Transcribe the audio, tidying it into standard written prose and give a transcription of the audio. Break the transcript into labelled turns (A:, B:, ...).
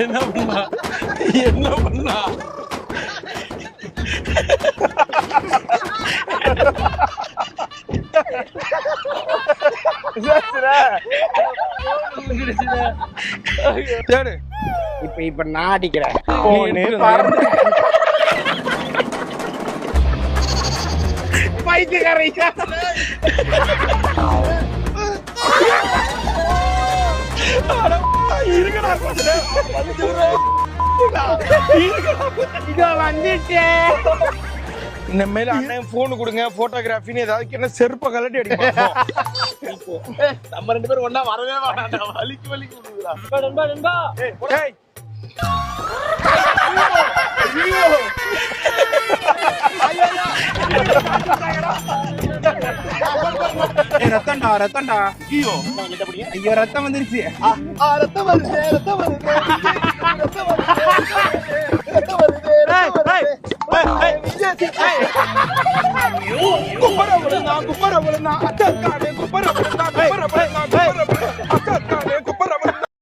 A: என்ன பண்ணா என்ன பண்ணா சரி
B: இப்ப நான் அடிக்கிறேன். பைத்தியக்காரையா
A: இருக்கடா இந்த மேல அண்ணன் போன் கொடுங்க போட்டோகிராஃபின்னு ஏதாவது என்ன செருப்ப கலட்டி அடிப்போம்.
C: நம்ம 2 பேரும் ஒண்ணா வரவே மாட்டான்டா. வலிக்கு விடுதுடா. நண்பா
A: ஏய்
B: ரத்தம்டா ரத்தம்டா.
C: ஐயோ
B: ஐயோ ரத்தம் வந்துருச்சு.
C: ரத்தம் வருது ரத்தம் வருது ரத்தம் வருது ரத்தம் வருது.
A: குப்பர விழுந்தான் அத்தை